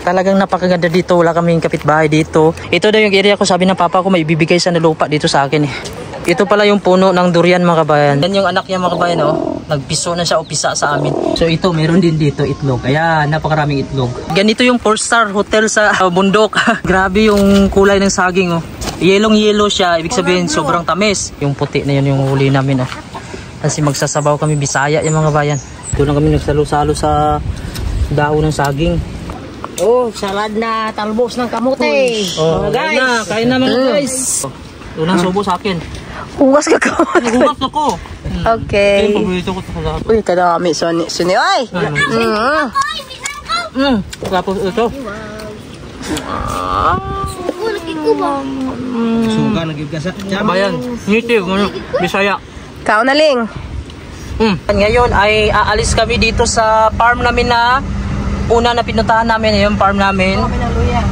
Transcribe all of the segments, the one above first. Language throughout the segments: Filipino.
Talagang napakaganda dito. Wala kaming kapitbahay dito. Ito daw yung area ko. Sabi ng papa ko may ibibigay sa lupa dito sa akin eh. Ito pala yung puno ng durian mga kabayan. Yan yung anak niya mga kabayan oh. Nagpiso na siya o pisa sa amin. So ito meron din dito itlog. Kaya napakaraming itlog. Ganito yung 4-star hotel sa bundok. Grabe yung kulay ng saging oh. Yellow siya. Ibig sabihin sobrang tamis. Yung puti na yun yung huli namin oh. Kasi magsasabaw kami Bisaya yung mga bayan. Ito lang kami nagsalo-salo sa dahon ng saging. Oh, salad na talbos ng kamote. Oh, guys. Kain na mga guys. Unang subo sa akin. Hugas ka ko. Hugas ako. Okay. Yung paborito ko sa lahat. Uy, kadami. Suni, ay. Tapos ito. Suga, nagigasa. Bayan, native, Bisaya. Kao na ling. Ngayon ay aalis kami dito sa farm namin na una na pinuntahan namin. Yung farm namin.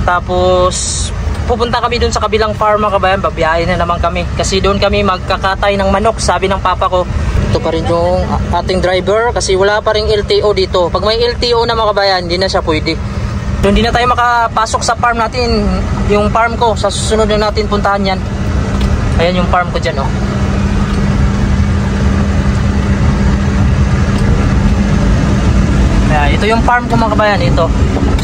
Tapos pupunta kami dun sa kabilang farm mga kabayan, babiyahin na naman kami kasi doon kami magkakatay ng manok. Sabi ng papa ko, ito pa rin yung ating driver kasi wala pa rin LTO dito. Pag may LTO na mga kabayan, hindi na siya pwede. So, hindi na tayo makapasok sa farm natin. Yung farm ko, sa susunod na natin puntahan yan. Ayan yung farm ko dyan oh. Ito yung farm ko mga kabayan, ito.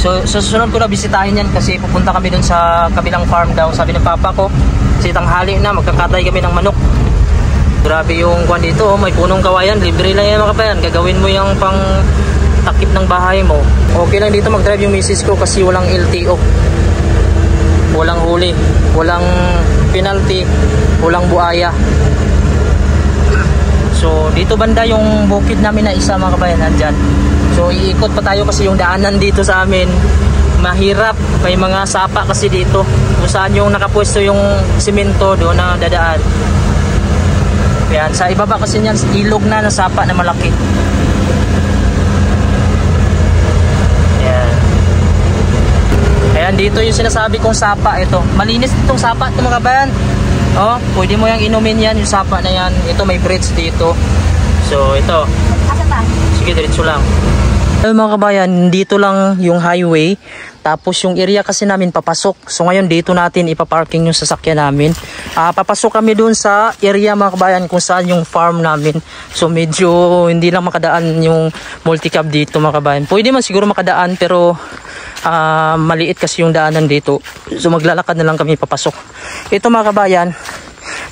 So susunod ko na bisitahin yan kasi pupunta kami dun sa kabilang farm daw. Sabi ng papa ko, kasi tanghali na magkakatay kami ng manok. Grabe yung kwan dito, oh, may punong kawayan, libre lang yan mga kabayan. Gagawin mo yung pang takip ng bahay mo. Okay lang dito mag-drive yung misis ko kasi walang LTO. Walang huli, walang penalty, walang buaya. So dito banda yung bukid namin na isa mga kabayan, nandyan. So iikot pa tayo kasi yung daanan dito sa amin mahirap, may mga sapa kasi dito kung saan yung nakapwesto yung simento doon na dadaan. Yan, sa ibaba kasi niyan ilog na sapa na malaki. Yan. Ayan dito yung sinasabi kong sapa. Ito malinis itong sapa ito mga kabayan. Oh, pwede mo yung inumin yan yung sapa na yan. Ito may bridge dito. So ito, sige diretso lang. Mga kabayan, dito lang yung highway. Tapos yung area kasi namin papasok. So ngayon dito natin ipaparking yung sasakyan namin. Papasok kami dun sa area mga kabayan kung saan yung farm namin. So medyo hindi lang makadaan yung multicab dito mga kabayan. Pwede man siguro makadaan pero maliit kasi yung daanan dito. So maglalakad na lang kami papasok. Ito mga kabayan,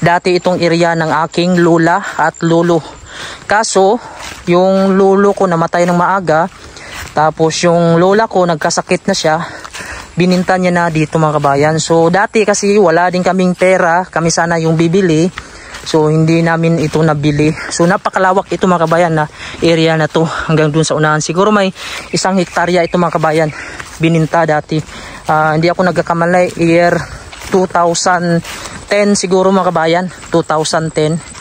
dati itong area ng aking lola at lolo. Kaso yung lolo ko namatay ng maaga. Tapos yung lola ko nagkasakit na siya. Bininta niya na dito mga kabayan. So dati kasi wala din kaming pera. Kami sana yung bibili. So hindi namin ito nabili. So napakalawak ito mga kabayan na area na to. Hanggang dun sa unahan. Siguro may 1 hektarya ito mga kabayan. Bininta dati. Hindi ako nagkakamali. Year 2010 siguro mga kabayan. 2010.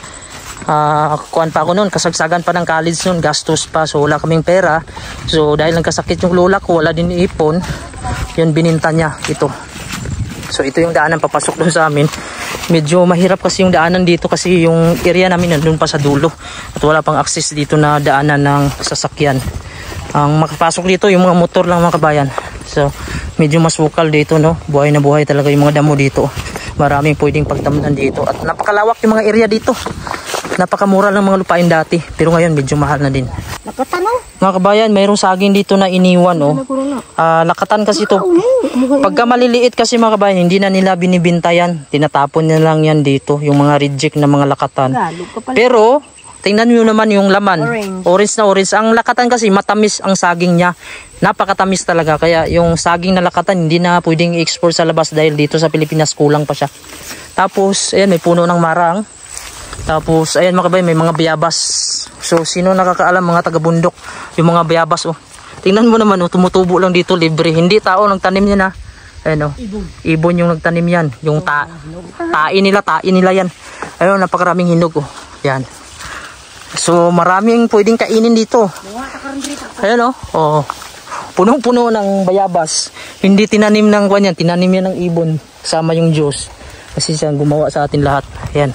Kuhan pa ako noon, kasagsagan pa ng college noon, gastos pa, so wala kaming pera. So dahil nagkasakit yung lola ko, wala din ipon, yun bininta niya ito. So ito yung daanan papasok doon sa amin. Medyo mahirap kasi yung daanan dito kasi yung area namin nandun pa sa dulo at wala pang access dito na daanan ng sasakyan. Ang makapasok dito yung mga motor lang mga kabayan. So medyo masukal dito no, buhay na buhay talaga yung mga damo dito. Maraming pwedeng pagtamnan dito at napakalawak yung mga area dito. Napakamura ng mga lupain dati pero ngayon medyo mahal na din. Nakatanaw. Mga kabayan, mayroong saging dito na iniwan oh. Lakatan kasi to. Pagka maliliit kasi mga kabayan, hindi na nila binibinta yan. Tinatapon nila lang yan dito, yung mga reject na mga lakatan. Pero tingnan nyo naman yung laman. Orange na orange. Ang lakatan kasi matamis ang saging niya. Napakatamis talaga. Kaya yung saging na lakatan hindi na pwedeng i-export sa labas dahil dito sa Pilipinas kulang pa siya. Tapos ayan, may puno ng marang. Tapos ayan mga kabayan, may mga bayabas. So sino nakakaalam mga taga-bundok yung mga bayabas oh. Tingnan mo naman oh, tumutubo lang dito libre. Hindi tao nagtanim niya na. Ayan oh. Ibon yung nagtanim yan. Yung tain nila yan. Ayun, napakaraming hinog oh. Yan. So maraming pwedeng kainin dito. Ayan oh. Oh. Punong-puno ng bayabas. Hindi tinanim ng kanyan, tinanim yan ng ibon. Kasama yung Diyos. Kasi siya gumawa sa atin lahat. Ayan.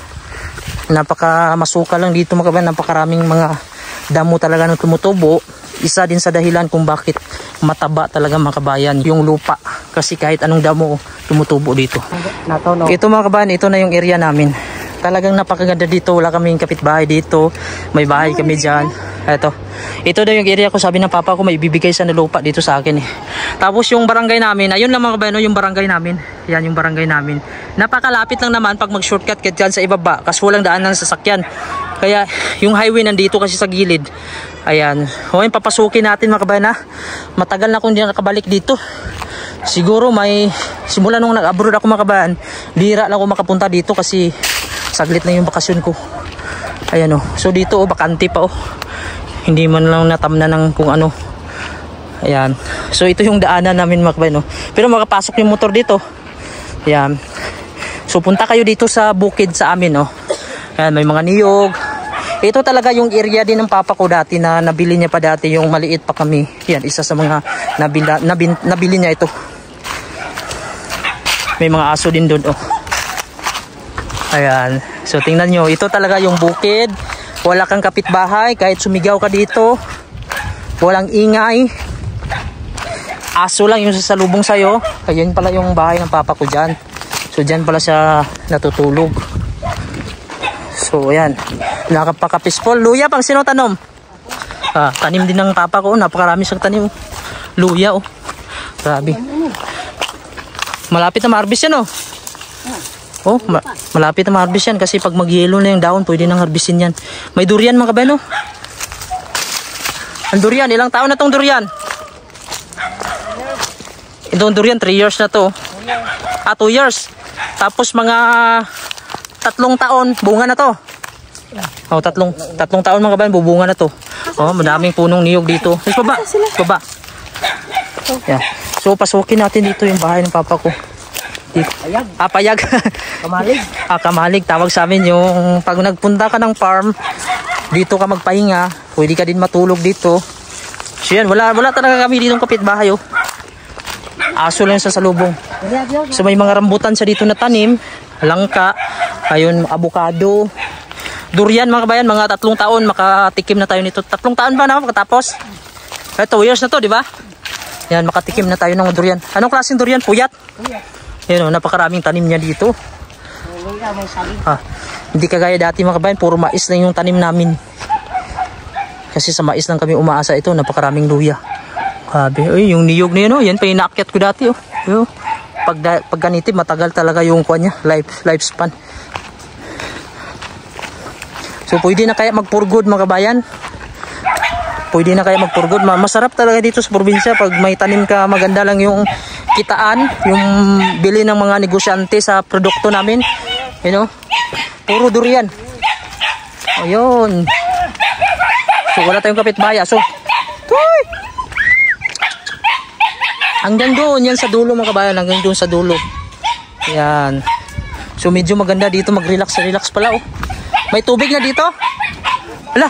Napaka masuka lang dito mga kabayan, napakaraming mga damo talaga na tumutubo. isa din sa dahilan kung bakit mataba talaga mga kabayan yung lupa. Kasi kahit anong damo tumutubo dito. Ito mga kabayan, ito na yung area namin. Talagang napakaganda dito. Wala kaming kapitbahay dito. May bahay kami dyan. Ito daw yung area ko. Sabi ng papa ko may ibibigay sa lupa dito sa akin eh. Tapos yung barangay namin, ayun lang mga kabayan, yung barangay namin. Yan yung barangay namin. Napakalapit lang naman pag mag-shortcut ka dyan sa ibaba. Kasi walang daan ng sasakyan. Kaya yung highway nandito kasi sa gilid. Ayan. O yung papasukin natin mga kabayan ha. Matagal na akong hindi nakabalik dito. Siguro may simula nung nag-abroad ako mga kabayan, bihira lang ako makapunta dito kasi saglit na yung bakasyon ko. Ayan o. So dito bakante pa o. Hindi man lang natamna ng kung ano. Ayan. So ito yung daanan namin mga kabayan o. Pero makapasok yung motor dito. Ayan. So punta kayo dito sa bukid sa amin o. Ayan, may mga niyog. Ito talaga yung area din ng papa ko dati na nabili niya pa dati yung maliit pa kami. Yan, isa sa mga nabili niya ito. May mga aso din doon oh. Ayan. So tingnan nyo, ito talaga yung bukid. Wala kang kapitbahay, kahit sumigaw ka dito. Walang ingay. Aso lang yung sasalubong sa'yo. Ayan pala yung bahay ng papa ko dyan. So dyan pala siya natutulog. So ayan, nakapaka-peaceful. Luya pang sino tanom? Tanim din ng papa ko. Napakarami siyang tanim. Luya oh. Grabe. Malapit na ma-harvest yan oh. Oh, malapit na ma-harvest yan kasi pag mag-yellow na yung dahon, pwede nang harvestin yan. May durian mga kabayan oh. Ang durian, ilang taon na tong durian? Itong durian, 3 years na to. 2 years. Tapos mga 3 taon, bunga na to. Oh, tatlong taon mga kabayan, bubunga na to. Oh, madaming punong niyog dito. Baba. Yeah. So pasukin natin dito yung bahay ng papa ko. Payag. Payag. Kamalig. Kamalig. Tawag sa amin yung pag nagpunta ka ng farm, dito ka magpahinga, pwede ka din matulog dito. So yan, wala talaga kami dito ng kapitbahay oh. Aso lang sa salubong. So may mga rambutan sa dito na tanim, langka, ayun, avocado, durian mga kabayan, mga 3 taon makatikim na tayo nito. 3 taon ba na makatapos? 2 years na to, di ba? Yan, makatikim na tayo ng durian. Anong klaseng durian? Puyat? Yan, napakaraming tanim niya dito. Hindi kagaya dati mga kabayan, puro mais na yung tanim namin. Kasi sa mais lang kami umaasa ito, napakaraming luya. Ay, yung niyog na yun, oh. Yan pa yung naakyat ko dati. Oh. Pag ganitib, matagal talaga yung kuwan niya, lifespan. So pwede na kaya mag-for-good mga kabayan. Pwede na kaya mag-for-good. Masarap talaga dito sa probinsya pag may tanim ka, maganda lang yung kitaan, yung bili ng mga negosyante sa produkto namin. You know? Puro durian. Ayun. So wala tayong kapitbahay. So hanggang doon, yan sa dulo mga kabayan, hanggang doon sa dulo. Yan. So medyo maganda dito, mag-relax pala oh. May tubig na dito? Hala.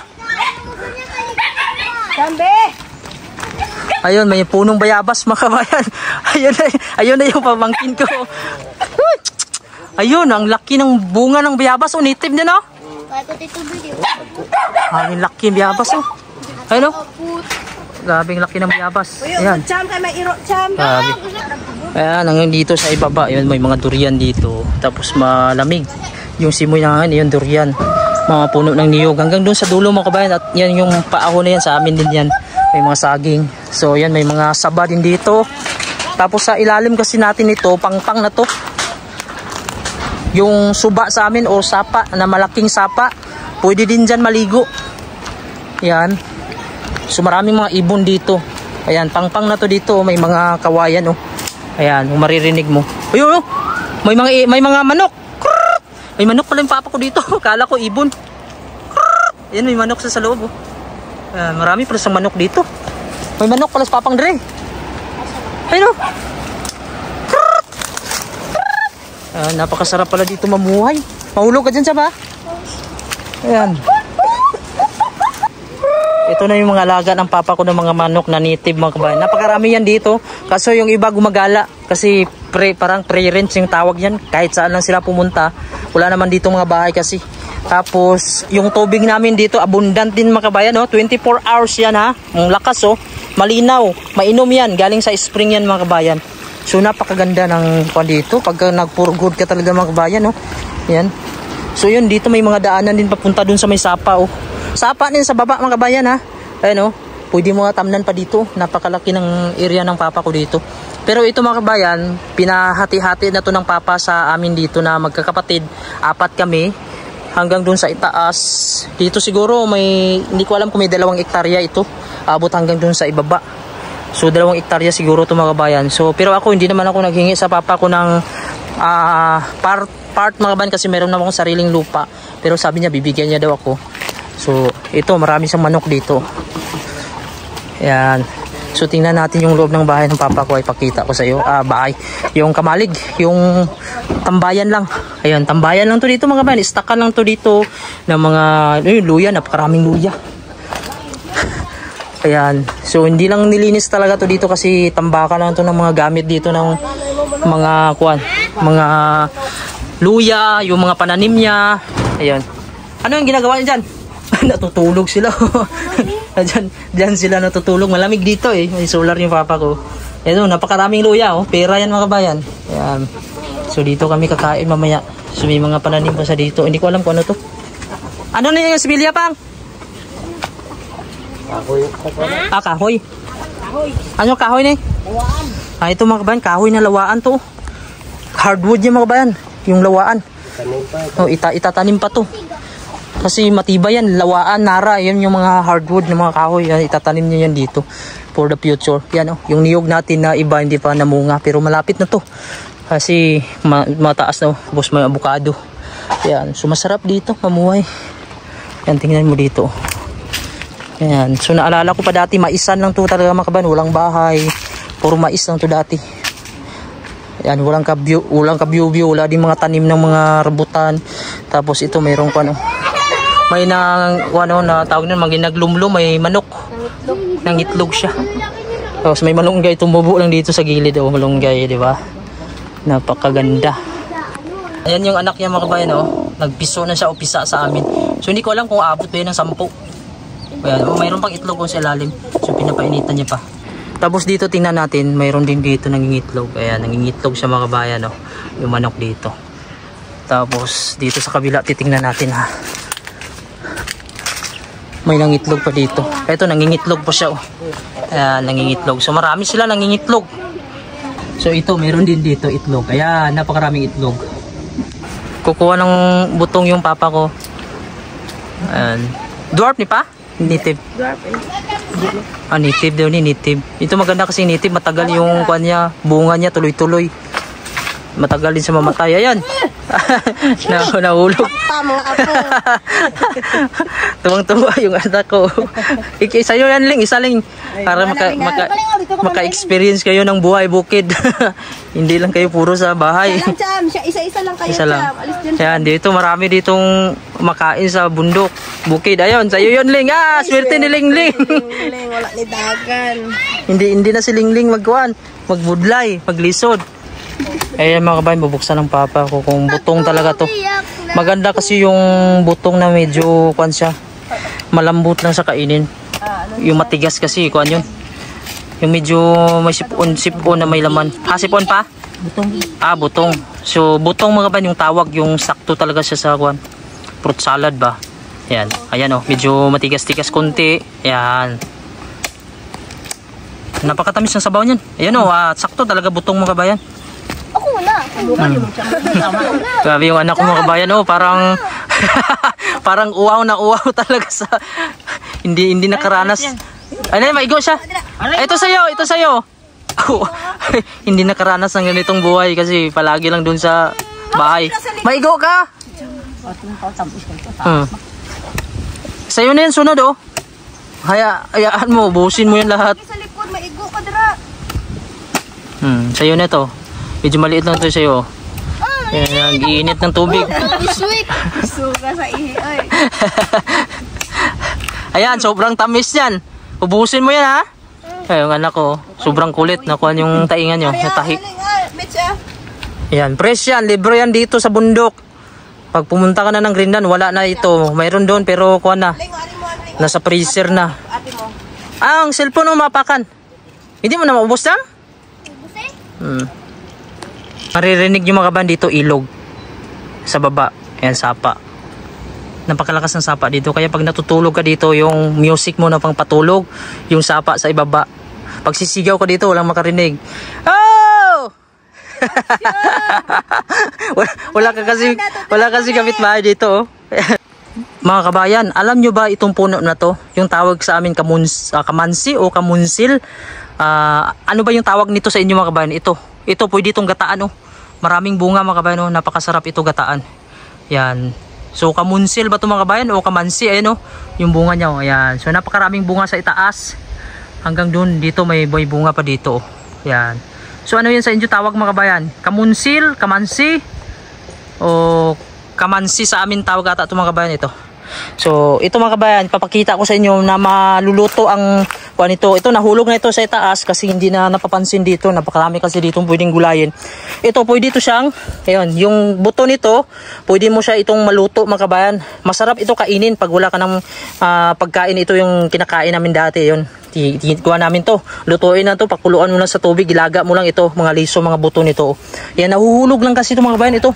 Sambe! Ayun, may punong bayabas mga kabayan. Ayun na yung pamangkin ko. Ayun, ang laki ng bunga ng bayabas. Oh, native na no? Ang laki ng bayabas oh. Ayun oh. Grabing laki ng bayabas. Ayan. Grabe. Ayan, hanggang dito sa ibaba. Ayan, may mga durian dito. Tapos malamig. Yung simoy na nga, yung durian. Mga puno ng niyog. Hanggang doon sa dulo mga kabayan. At yan yung paahon na yan. Sa amin din yan. May mga saging. So yan, may mga saba din dito. Tapos sa ilalim kasi natin ito, pangpang na to. Yung suba sa amin o sapa, na malaking sapa. Pwede din dyan maligo. Yan. So maraming mga ibon dito. Ayan, pangpang na to dito. May mga kawayan oh. Ayan, kung maririnig mo. Ayun oh. May mga manok. May manok pala yung papa ko dito. Kala ko ibon. Ayan, may manok sa loob oh. Ayan, marami pala sa manok dito. May manok pala sa papang Dre. Ayun oh. Ayan, napakasarap pala dito mamuhay. Mahulog ka dyan siya ba? Ayan. Ito na yung mga alaga ng papa ko ng mga manok na native mga kabayan. Napakarami yan dito. Kaso yung iba gumagala. Kasi parang pre-rent yung tawag yan. Kahit saan lang sila pumunta. Wala naman dito mga bahay kasi. Tapos yung tubig namin dito abundant din mga kabayan, no? 24 hours yan ha. Ang lakas oh. Malinaw, mainom yan. Galing sa spring yan mga kabayan. So napakaganda ng kwan dito. Pagka nagpurgod ka talaga mga kabayan, no? Yan. So yun, dito may mga daanan din papunta dun sa may sapa oh. Sapa din sa baba mga kabayan ha. Ayun oh. Pwede mo tamnan pa dito. Napakalaki ng area ng papa ko dito. Pero ito mga kabayan, pinahati-hati na to ng papa sa amin dito na magkakapatid. 4 kami. Hanggang dun sa itaas. Dito siguro may, hindi ko alam kung may 2 hektarya ito. Abot hanggang dun sa ibaba. So 2 hektarya siguro ito mga kabayan. So pero ako hindi naman ako naghingi sa papa ko ng part mga kabayan kasi meron naman akong sariling lupa. Pero sabi niya bibigyan niya daw ako. So ito marami siyang manok dito. Yan. So tingnan natin yung loob ng bahay ng papa ko, ay pakita ko sa iyo. Bahay, yung kamalig, yung tambayan lang. Ayun, tambayan lang to dito mga kabayan. Stockan lang to dito ng mga luya, napakaraming luya. Ayan. So hindi lang nilinis talaga to dito kasi tambakan lang to ng mga gamit dito ng mga mga luya, yung mga pananim niya. Ayun. Ano yung ginagawa niya dyan? Natutulog sila. Diyan sila natutulog. Malamig dito eh. May solar yung papa ko. Ito, napakaraming luya oh. Pera yan mga kabayan. Ayan. So dito kami kakain mamaya. So may mga pananim pa sa dito. Hindi ko alam kung ano to. Ano na yung sibilya pang? Kahoy. Kahoy. Ano kahoy na eh? Ito mga kabayan, kahoy na lawaan to. Hardwood yung mga kabayan. Yung lawaan. Oh, itatanim pa to. Kasi matibay yan, lawaan, nara, yan yung mga hardwood ng mga kahoy, yan, itatanim niya yan dito for the future. Yan oh, yung niyog natin na iba hindi pa namunga pero malapit na to. Kasi mataas na, boss, may avocado. Yan, so masarap dito mamuhay. Yan, tingnan mo dito. Yan, so naalala ko pa dati, maisan lang to talaga mga kabayan, walang bahay, puro mais lang to dati. Yan, walang kabyo-byo, wala din mga tanim ng mga rambutan. Tapos ito mayroong ano, may na tawag nun, maginaglumlum, may manok. Nangitlog siya. Tapos may malunggay tumubo lang dito sa gilid. Oh, malunggay, di ba? Napakaganda. Ayan yung anak niya mga kabayan, oh. Nagpiso na siya o pisa sa amin. So hindi ko alam kung abot ba yun ng 10. Ayan, oh, mayroon pang itlog sa ilalim. So pinapainitan niya pa. Tapos dito tingnan natin, mayroon din dito nangingitlog. Ayan, nangingitlog siya mga kabayan, oh. Yung manok dito. Tapos dito sa kabila titingnan natin ha. May nangitlog pa dito. Ito nangingitlog pa siya oh. Ayan, nangingitlog. So marami sila nangingitlog. So ito meron din dito itlog. Ayan, napakaraming itlog. Kukuha ng butong yung papa ko. Ayan. Dwarf ni pa? Native. Dwarf eh. Native daw ni native. Ito maganda kasi native, matagal yung kanya, bunga niya tuloy-tuloy. Matagal din sa mamatay. Ayan. Nahulog. Tuwang-tuwa yung anak ko. Sa'yo yan, Ling. Isa, Ling. Para maka-experience kayo ng buhay bukid. Hindi lang kayo puro sa bahay. Isa-isa lang kayo. Isa lang. Ayan, dito marami ditong makain sa bundok. Bukid. Ayun, sa'yo yun, Ling. Swerte ni Ling. Wala ni dagan. Hindi na si Ling magkuhan. Magbudlay, maglisod. Ayan mga kabayan, bubuksan ng papa ko kung butong talaga to. Maganda kasi yung butong na medyo kuan siya, malambot lang sa kainin. Yung matigas kasi kuan yun, yung medyo may sipon na may laman. Sipon pa? Butong. Butong. So butong mga kabayan yung tawag, yung sakto talaga siya sa kuan, fruit salad ba. Ayan, ayan oh, medyo matigas-tigas konti. Ayan, napakatamis ng sabaw niyan. Ayan oh, sakto talaga butong mga kabayan. Ako wala. Grabe yung anak ko mga kabayan, oh, parang parang uwaw na uwaw talaga sa hindi nakaranas. Ano, maigo siya. Ito sa'yo. Hindi nakaranas ng ganitong buhay kasi palagi lang dun sa bahay. Maigo ka. Sa'yo na yan sunod oh. Hayaan mo, busin mo yan lahat. Sa likod maigo ka dira. Sa'yo na to. Medyo maliit lang to sa'yo. Yan, giinit ng tubig. Sweet. Suga sa ihi. Ayan, sobrang tamis yan. Ubusin mo yan ha. Ay, yung anak ko, sobrang kulit. Nakuha yung taingan nyo. Natahi. Yan, fresh yan. Libre yan dito sa bundok. Pag pumunta ka na ng Greenland, wala na ito. Mayroon doon pero kuha na. Nasa freezer na. Ang cellphone mo mapakan. Hindi mo na maubos lang? Maririnig yung mga kabayan dito, ilog. Sa baba. Ayan, sapa. Napakalakas ng sapa dito. Kaya pag natutulog ka dito, yung music mo na pang patulog, yung sapa sa ibaba. Pag sisigaw ka dito, walang makarinig. Oh! wala kasi kapitbahay dito, oh. Mga kabayan, alam nyo ba itong puno na to? Yung tawag sa amin kamansi o kamunsil. Ano ba yung tawag nito sa inyo mga kabayan? Ito pwede itong gataan, oh. Maraming bunga mga kabayan, oh. Napakasarap ito gataan. Yan. So kamunsil ba ito mga kabayan o kamansi? Ayan, oh. Yung bunga niya, oh. Ayan. So napakaraming bunga sa itaas. Hanggang dun dito may bunga pa dito, oh. Yan. So ano yan sa inyo tawag mga kabayan? Kamunsil, kamansi o kamansi sa amin tawag ata ito mga kabayan ito. So ito mga kabayan, papakita ko sa inyo na maluluto ang kuan ito. Ito nahulog na ito sa itaas kasi hindi na napapansin dito. Napakarami kasi dito pwedeng gulayin. Ito pwede ito siyang, ayun, yung buto nito, pwede mo siya itong maluto mga kabayan. Masarap ito kainin pag wala ka ng pagkain. Ito yung kinakain namin dati, yun. Kuha namin to, lutuin na to, pakuluan mo lang sa tubig, ilaga mo lang ito, mga liso, mga buto nito. Yan, nahuhulog lang kasi ito mga kabayan. Ito,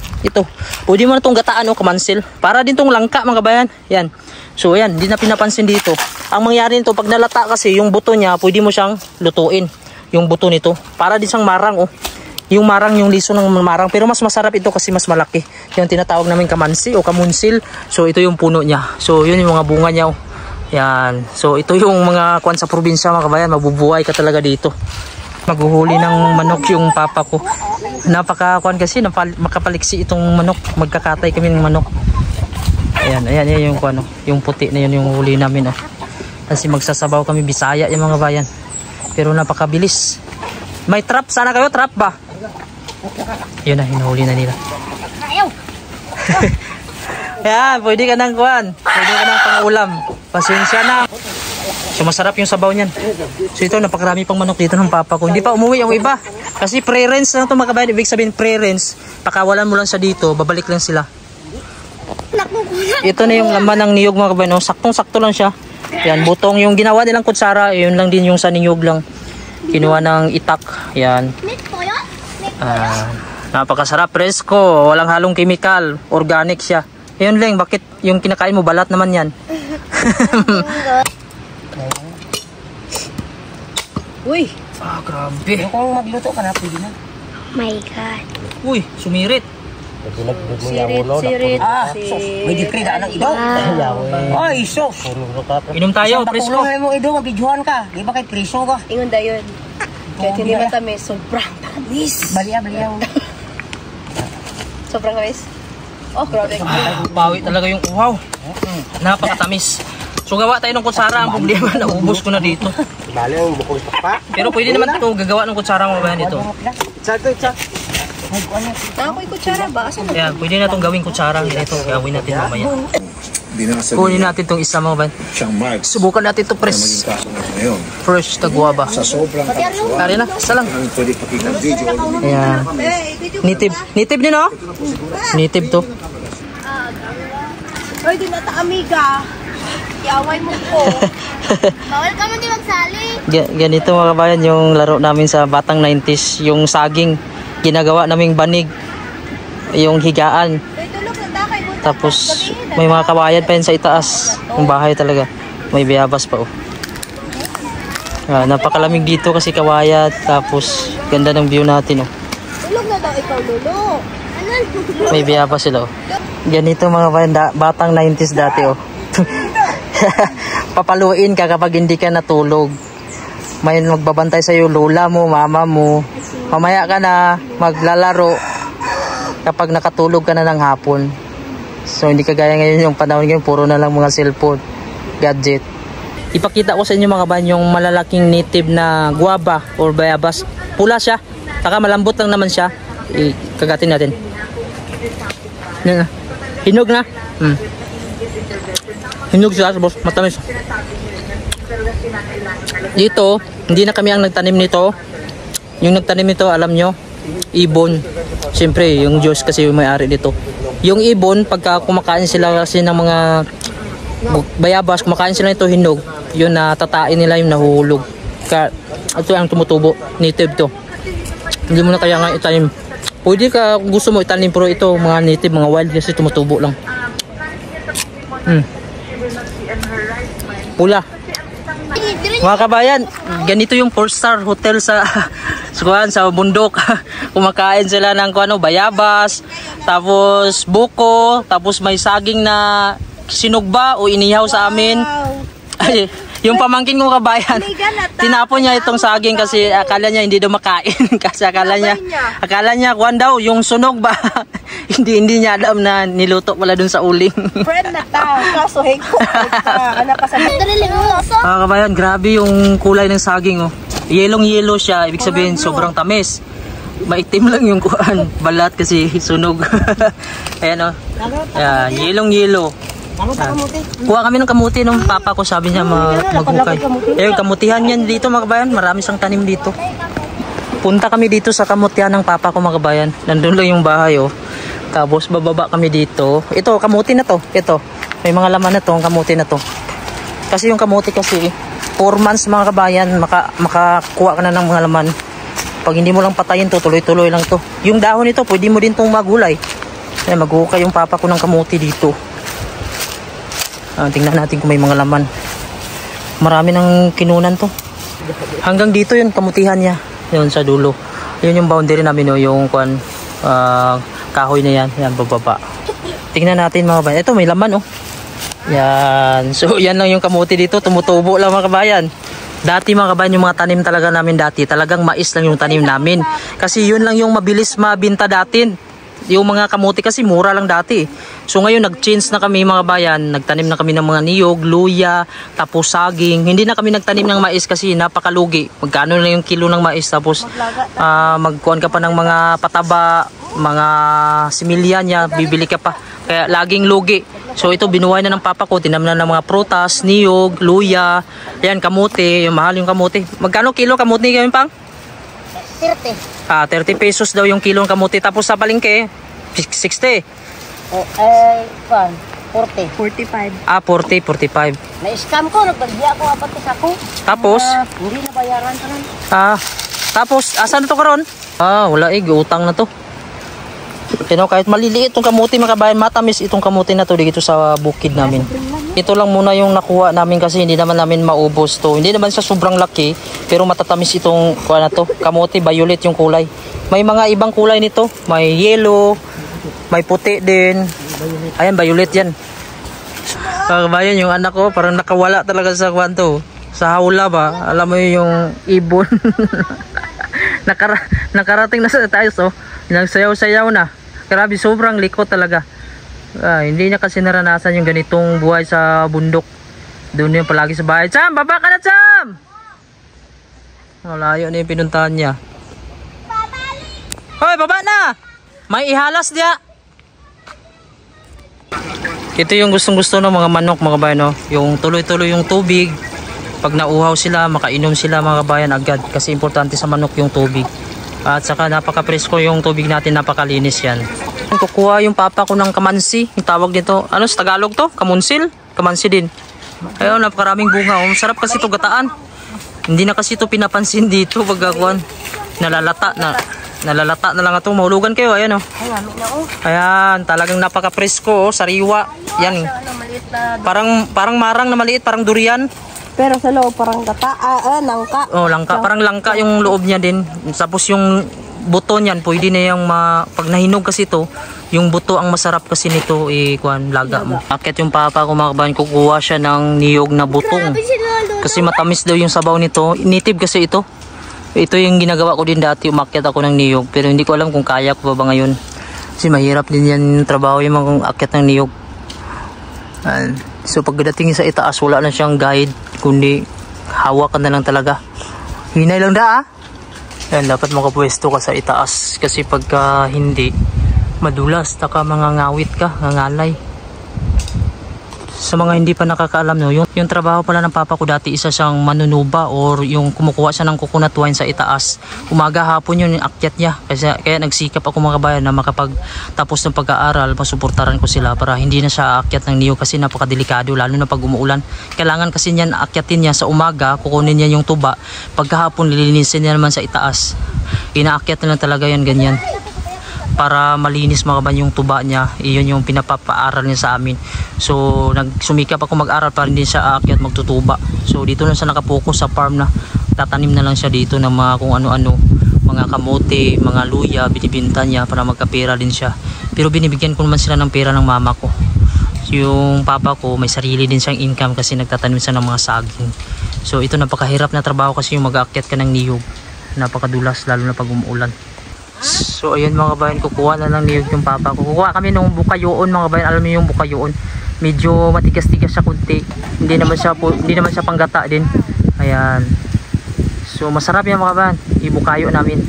pwede mo na itong gataan, oh, kamansil. Para din itong langka mga kabayan. Yan. So yan, hindi na pinapansin dito. Ang mangyari nito, pag nalata kasi yung buto niya, pwede mo siyang lutuin. Yung buto nito. Para din siyang marang, oh. Yung marang, yung liso ng marang. Pero mas masarap ito kasi mas malaki. Yung tinatawag namin kamansi o kamunsil. So ito yung puno niya. So yun yung mga bunga niya, oh. Yan. So ito yung mga kuwan sa probinsya mga kabayan. Mabubuhay ka talaga dito. Maghuhuli ng manok yung papa ko. Napaka-kuwan kasi, makapaliksi itong manok. Magkakatay kami ng manok. Ayan yung kuwan, oh. Yung puti na yun yung huli namin, oh. Kasi magsasabaw kami, Bisaya yung mga bayan. Pero napakabilis. May trap, sana kayo, trap ba? Yun na, hinuhuli na nila. Yan, pwede ka ng kuwan. Pwede ka ng pang-ulam. Pasensya na. So masarap yung sabaw niyan. So ito, napakarami pang manok dito ng papa ko. Hindi pa umuwi yung iba. Kasi pre-rinse lang ito mga kabayan. Ibig sabihin pre-rinse. Pakawalan mo lang sa dito, babalik lang sila. Ito na yung laman ng niyog mga kabayan. Saktong-sakto lang siya. Yan, butong yung ginawa nilang kutsara. Yun lang din yung sa niyog lang. Kinuha ng itak. Yan. Napakasarap, presko. Walang halong chemical. Organic siya. Yun lang, bakit yung kinakain mo balat naman yan? Uy! Grabe. Kung magluto ka na, pwede na. My God. Uy, sumirit. Sirit. May dipri na ng ido. Ay, sos! Inom tayo, presko. Pakulong mo ido, mabidyohan ka. Di ba kay preso ka? Ingon dayon. Kahit hindi matamis, sobrang tamis. Baliya. Sobrang tamis. Oh, grabe. Bawi talaga yung uhaw. Napakatamis. So gawa tayo ng kutsara. Ang problema, naubos ko na dito. Pero pwede naman ito gagawa ng kutsara mga bayan dito. Ako'y kutsara ba? Asan na? Kaya pwede na itong gawing kutsara. Ito, gawin natin mamaya. Kunin natin itong isa mga bayan. Subukan natin ito press. Fresh na guava. Kari na, isa lang. Ayan. Native din, no? Native to. Ay, di na ta, amiga. Iaway mo ko. Bawal ka mo di magsali. Ganito mga kabayan yung laro namin sa batang 90s. Yung saging, ginagawa naming banig. Yung higaan. Tapos may mga kawayan pa yun sa itaas. Yung bahay talaga. May bayabas pa, oh. Napakalamig dito kasi kawayan. Tapos ganda ng view natin, oh. Tulog na daw ikaw, Lolo. May bayabas sila, oh. Ganito mga kabayan, batang 90s dati, oh. Papaluin ka kapag hindi ka natulog. May magbabantay sa'yo, lola mo, mama mo. Mamaya ka na maglalaro kapag nakatulog ka na ng hapon. So hindi kagaya ngayon, yung panahon ngayon puro na lang mga cellphone, gadget. Ipakita ko sa inyo mga kabayan yung malalaking native na guava or bayabas. Pula siya, saka malambot lang naman siya. Kagatin natin. Hinog na. Hinog siya, boss, matamis. Dito, hindi na kami ang nagtanim nito. Yung nagtanim nito, alam nyo, ibon. Siyempre, yung Diyos kasi yung may-ari dito. Yung ibon, pagka kumakain sila kasi ng mga bayabas, kumakain sila nito hinog, yun na tatain nila yung nahuhulog. Kaya, ito ang tumutubo. Native to. Hindi mo na kaya nga itanim. Pwede ka kung gusto mo itanim, pero ito mga native, mga wild kasi tumutubo lang. Pula. Mga kabayan, ganito yung 4-star hotel sa sa bundok. Kumakain sila ng bayabas, tapos buko, tapos may saging na sinugba o inihaw sa amin. Ay, yung pamangkin ko kabayan, tinapon niya itong saging kasi akala niya hindi daw makain. Kasi akala niya kuwan daw yung sunog ba. hindi niya alam na niluto pala dun sa uling. Friend na tao, kaso heko. Anak ka sa kabayan, grabe yung kulay ng saging oh. Yellow siya, ibig sabihin sobrang tamis. Maitim lang yung kuan, balat kasi sunog. Ayan oh. Yellow. Kuha kami ng kamuti nung papa ko, sabi niya maghukay. Kamutihan yan dito mga kabayan, marami siyang tanim dito. Punta kami dito sa kamutihan ng papa ko mga kabayan. Nandun lang yung bahay oh. Tapos bababa kami dito. Ito, kamuti na to. Ito, may mga laman na to, ang kamuti na to. Kasi yung kamuti kasi 4 months mga kabayan, makakuha ka na ng mga laman. Pag hindi mo lang patayin to, tuloy-tuloy lang to. Yung dahon nito, pwede mo din tong magulay. Maghukay yung papa ko ng kamuti dito. Tingnan natin kung may mga laman. Marami ng kinunan to. Hanggang dito yun, kamutihan niya. Yun sa dulo. Yun yung boundary namin no, yung kahoy na yan. Yan, bababa. Tingnan natin mga kabayan. Ito, may laman oh. Yan. So, yan lang yung kamuti dito. Tumutubo lang mga kabayan. Dati mga kabayan, yung mga tanim talaga namin dati, talagang mais lang yung tanim namin. Kasi yun lang yung mabilis mabinta dati. Yung mga kamuti kasi mura lang dati. So ngayon nag-change na kami mga bayan, nagtanim na kami ng mga niyog, luya, tapos saging. Hindi na kami nagtanim ng mais kasi napakalugi. Magkano na yung kilo ng mais, tapos magkuhan ka pa ng mga pataba, mga similya niya, bibili ka pa. Kaya laging lugi. So ito binuhay na ng papa ko, tinamnan ng mga prutas, niyog, luya, yan kamuti, yung mahal yung kamuti. Magkano kilo kamuti kami pang? 30. 30 pesos daw yung kilo ng kamuti. Tapos sa palengke, 60. 40. 45. 40, 45. Na-scam ko, nagpagdiya ko, apat sa ako. Tapos? Hindi nabayaran pa rin. Tapos, asan to karon? Wala utang na to. Kahit maliliit itong kamuti mga kabayan, matamis itong kamuti na to dito sa bukid namin. Ito lang muna yung nakuha namin kasi hindi naman namin maubos to. Hindi naman sa sobrang laki, pero matatamis itong kamuti, violet yung kulay. May mga ibang kulay nito, may yellow, may puti din. Ayan, violet yan. Kabayan, yung anak ko parang nakawala talaga sa kwanto. Sa hawla ba? Alam mo yung ibon. Nakarating na sa tayo, so nagsayaw-sayaw na. Grabe, sobrang likot talaga. Hindi niya kasi naranasan yung ganitong buhay sa bundok. Doon yung palagi sa bahay. Cham, baba ka na, Cham! Malayo na yung pinuntahan niya. Hoy, baba na! May ihalas dia. Ito yung gustong-gusto ng mga manok mga kabayan, no? Yung tuloy-tuloy yung tubig. Pag nauhaw sila, makainom sila mga kabayan agad. Kasi importante sa manok yung tubig. At saka napaka-presko yung tubig natin, napakalinis yan. Kukuha yung papa ko ng kamansi, yung tawag dito. Ano sa Tagalog to? Kamunsil? Kamansi din. Ayun, napakaraming bunga. Masarap kasi ito gataan. Hindi na kasi ito pinapansin dito pagkakuan. Nalalata na lang ito. Mahulugan kayo, ayan oh. Ayan, talagang napaka-presko, sariwa. Yan. Parang marang na maliit, parang durian. Pero sa loob parang langka. Langka. Parang langka yung loob niya din. Tapos yung buto niyan, pwede na yung pag nahinog kasi ito, yung buto ang masarap kasi nito, laga mo. Akit yung papa ko mga kabayan, kukuha siya ng niyog na butong. Kasi matamis daw yung sabaw nito. Native kasi ito. Ito yung ginagawa ko din dati, umakyat ako ng niyog. Pero hindi ko alam kung kaya ko ba ngayon. Kasi mahirap din yan trabaho yung mga akyat ng niyog. So pagdating sa itaas, wala na siyang guide, kundi hawakan na lang talaga. Hinay lang Yan, dapat makapwesto ka sa itaas. Kasi pagka hindi, madulas, taka mga ngawit ka, ngangalay. Sa mga hindi pa nakakaalam, no, yung trabaho pala ng papa ko dati, isa siyang manunuba or yung kumukuha siya ng coconut wine sa itaas. Umaga hapon yun yung akyat niya. Kaya nagsikap ako mga kabayan na makapagtapos ng pag-aaral, masuportaran ko sila para hindi na siya aakyat ng niyog kasi napakadelikado lalo na pag umuulan. Kailangan kasi niyan aakyatin niya sa umaga, kukunin niya yung tuba. Pagkahapon lilinisin niya naman sa itaas. Inaakyat na lang talaga yan ganyan. Para malinis mga kabayan yung tuba niya, iyon yung pinapapaaral niya sa amin. So nagsumikap ako mag-aral para hindi siya aakyat magtutuba. So dito na siya nakapokus sa farm na tatanim na lang siya dito ng mga kung ano-ano, mga kamote, mga luya, binibinta niya para magkapera din siya. Pero binibigyan ko naman sila ng pera ng mama ko. So, yung papa ko may sarili din siyang income kasi nagtatanim siya ng mga saging. So ito napakahirap na trabaho kasi yung mag-aakyat ka ng niyog, napakadulas lalo na pag umuulan. So ayun mga kabayan, kukuha na lang niyog yung papa ko. Kukuha kami ng bukayoon mga kabayan. Alam niyo yung bukayoon, medyo matigas-tigas siya kunti. Hindi naman siya panggata din. Ayan. So masarap yan mga kabayan, ibukayo namin.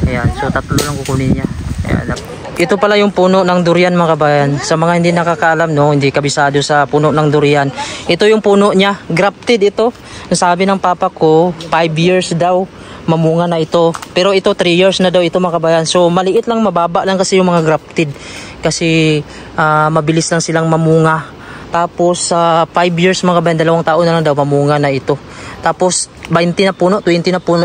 Ayan, so tatlo lang kukunin niya. Ayan. Ito pala yung puno ng durian mga kabayan. Sa mga hindi nakakaalam, no, hindi kabisado sa puno ng durian. Ito yung puno niya, grafted ito. Sabi ng papa ko, 5 years daw mamunga na ito. Pero ito 3 years na daw ito mga kabayan. So maliit lang, mababa lang kasi yung mga grafted. Kasi mabilis lang silang mamunga. Tapos 5 years mga kabayan, 2 taon na lang daw mamunga na ito. Tapos 20 na puno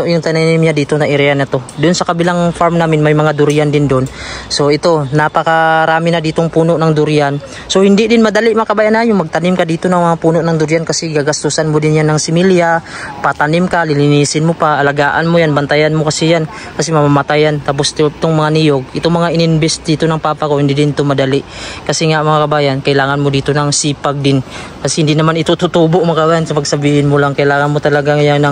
yung tananim niya dito na area na to. Doon sa kabilang farm namin may mga durian din doon. So ito, napakarami na ditong puno ng durian. So hindi din madali mga kabayan na yung magtanim ka dito ng mga puno ng durian kasi gagastusan mo din yan ng similya, patanim ka, lilinisin mo pa, alagaan mo yan, bantayan mo kasi yan kasi mamamatayan. Tapos itong mga niyog, itong mga ininvest dito ng papa ko, hindi din to madali. Kasi nga mga kabayan, kailangan mo dito ng sipag din. Kasi hindi naman ito tutubo mga kabayan sa pagsabihin mo lang, kailangan mo talaga yan ng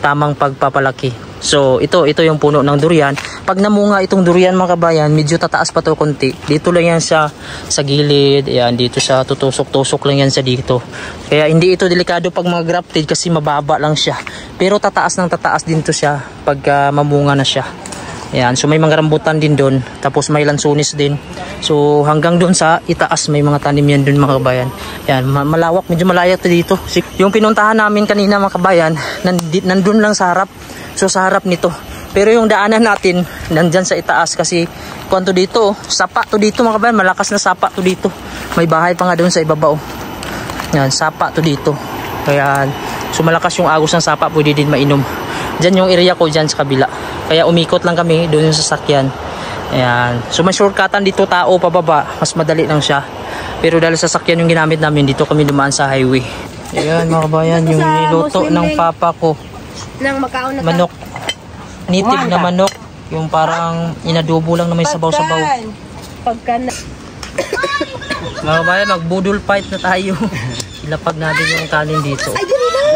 tamang pagpapalaki. So ito yung puno ng durian. Pag namunga itong durian mga kabayan, medyo tataas pa to konti. Dito lang yan siya sa gilid. Ayan, dito siya tutusok-tusok lang yan siya dito. Kaya hindi ito delikado pag mga grafted kasi mababa lang siya. Pero tataas ng tataas din to siya pag mamunga na siya. Ayan, so may mga rambutan din doon. Tapos may lansunis din. So hanggang doon sa itaas may mga tanim yan doon mga kabayan. Ayan, malawak, medyo malaya to dito. Yung pinuntahan namin kanina mga kabayan, nandun lang sa harap. So sa harap nito. Pero yung daanan natin, nandyan sa itaas kasi kung dito, sapa to dito mga kabayan. Malakas na sapa to dito. May bahay pa nga doon sa ibabaw. Ayan, sapa to dito. Kaya so malakas yung agos ng sapa, pwede din mainom. Diyan yung area ko, dyan sa kabila. Kaya umikot lang kami doon yung sasakyan. Ayan. So may shortcutan dito tao pababa. Mas madali lang siya. Pero dahil sasakyan yung ginamit namin, dito kami dumaan sa highway. Ayan mga kabayan, yung niluto ng papa ko. Nang makaon na Manok. Native na manok. Yung parang inadobo lang na may sabaw-sabaw. Pagka na. Mga kabayan, magbudol fight na tayo. Ilapag natin yung kanin dito. Ay, dili lang.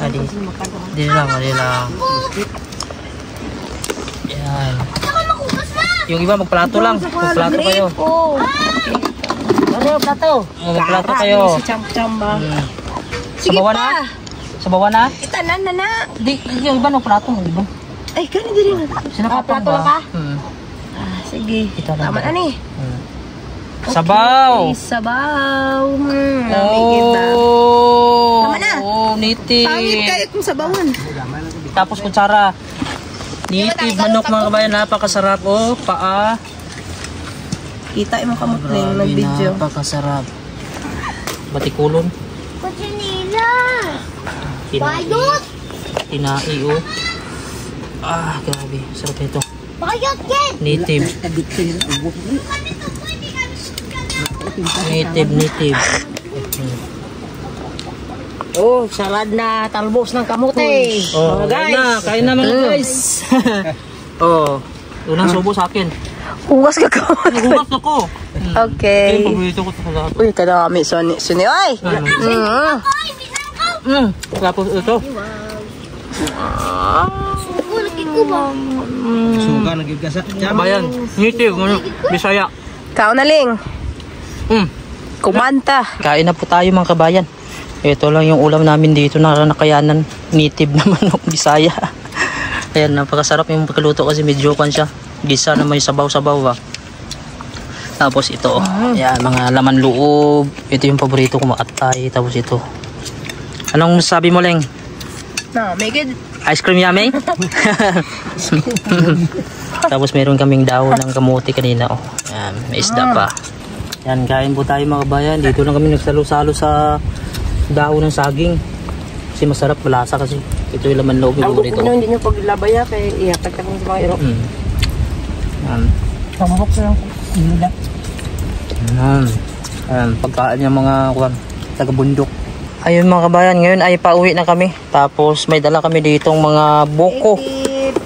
Ay, dili lang. Ayan. Yung iba magplato lang. Magplato kayo. Ano plato? Magplato kayo. Si Chamba. Sige Sabawan pa. na? Sabawan na? Itanan na na. Di, yung iba ng plato mo, iba. Ay, kani diri na. Sinakapang plato ba? lang ka? Sige. Ito lang. Tama na ni. Sabaw! Sabaw. Namigit ba? Tama na. Oh, native. Pangit kayo kung sabawan. Tapos kutsara. Native manok mga kabayan, napakasarap. Oh, paa. Kita mo kamukling Grabe, nag-video. napakasarap. Batikulon. Kutsinila. Tinai. Tinai, oh. Ah, grabe. Sarap nito. Bayot yan. Native. Native. Oh, salad na talbos ng kamote. Oh, Mga kain na mga guys. Oh, unang subo sa akin. Hugas ka ko. Nagugas ako. Okay. Yung paborito ko sa lahat. Uy, kadami. Suni, oy. Tapos ito. Suga nagigasa. Bayan, native, Bisaya. Kao na ling. Kumanta. Kain na po tayo mga kabayan. Ito lang yung ulam namin dito na nakayanan. Native na manok, Bisaya. Ayan, napakasarap yung pagkaluto kasi medyo kan siya. Gisa na may sabaw-sabaw ba. Tapos ito, yan, mga laman loob. Ito yung paborito ko, maatay. Tapos ito. Anong sabi mo, Leng? Na, make it. Ice cream yummy? Tapos meron kaming dahon ng kamote kanina. Oh. Yan, may isda pa. Yan, kain po tayo mga kabayan. Dito lang kami nagsalo-salo sa dahon ng saging. Kasi masarap, malasa kasi. Ito yung laman loob yung paborito ko. Hindi nyo paglabaya kaya ihatag ka ng mga iro. Yan. Kamabok sa lang. Pagkaan yung mga taga-bundok. Ayun mga kabayan, ngayon ay pauwi na kami. Tapos may dala kami ditong mga buko.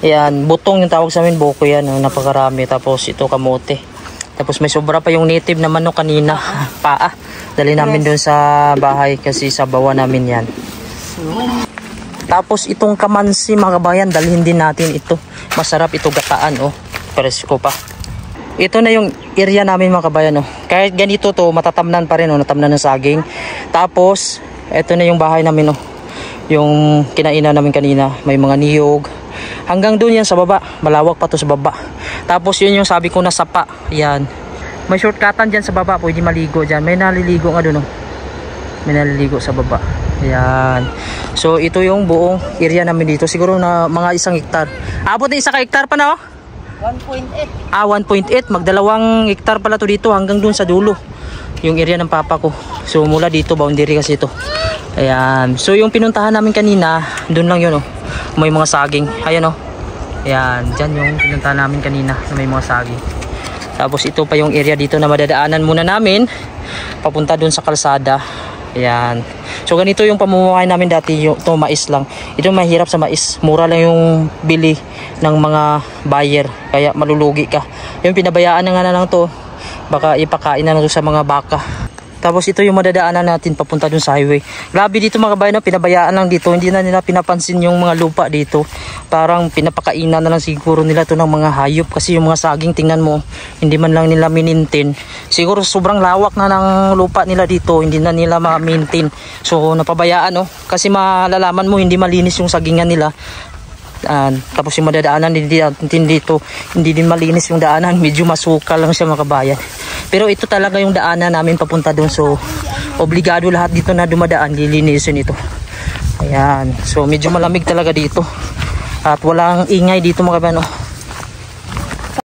Yan, butong yung tawag sa amin, buko yan. Napakarami. Tapos ito kamote. Tapos may sobra pa yung native na manok kanina. Paa. Dali namin doon sa bahay kasi sa bawa namin yan. Tapos itong kamansi mga kabayan, dalhin din natin ito. Masarap ito gataan, oh. Presko pa. Ito na yung area namin mga kabayan, oh. Kahit ganito to, matatamnan pa rin, oh. Natamnan ng saging. Tapos ito na yung bahay namin, oh. Yung kinainan namin kanina, may mga niyog. Hanggang doon yan sa baba, malawak pa to sa baba. Tapos yun yung sabi ko na sapa, yan. May shortcutan dyan sa baba, pwede maligo dyan. May naliligo nga doon, oh. May naliligo sa baba. Yan. So ito yung buong area namin dito. Siguro na mga 1 hektar. Abot na 1 hektar pa na, oh. 1.8. 1.8. Magdalawang hektar pala to dito hanggang dun sa dulo. Yung area ng papa ko. So mula dito, boundary kasi ito. Ayan. So yung pinuntahan namin kanina, dun lang yun, oh. May mga saging. Ayan, oh. Ayan. Dyan yung pinuntahan namin kanina na may mga saging. Tapos ito pa yung area dito na madadaanan muna namin. Papunta dun sa kalsada. Ayan. So ganito yung pamumuhay namin dati, yung ito mais lang. Ito mahirap sa mais. Mura lang yung bili ng mga buyer. Kaya malulugi ka. Yung pinabayaan na nga na lang to. Baka ipakain na lang to sa mga baka. Tapos ito yung madadaanan natin papunta dun sa highway. Grabe dito mga kabayan, pinabayaan lang dito. Hindi na nila pinapansin yung mga lupa dito. Parang pinapakainan na lang siguro nila to ng mga hayop. Kasi yung mga saging, tingnan mo, hindi man lang nila minintin. Siguro sobrang lawak na ng lupa nila dito, hindi na nila ma-maintain. So napabayaan, no? Kasi malalaman mo hindi malinis yung sagingan nila. Tapos yung madadaanan dito, hindi din malinis yung daanan, medyo masukal lang siya mga kabayan. Pero ito talaga yung daanan namin papunta doon. So obligado lahat dito na dumadaan, lilinisin ito. Ayan. So medyo malamig talaga dito. At walang ingay dito mga kabayan, oh.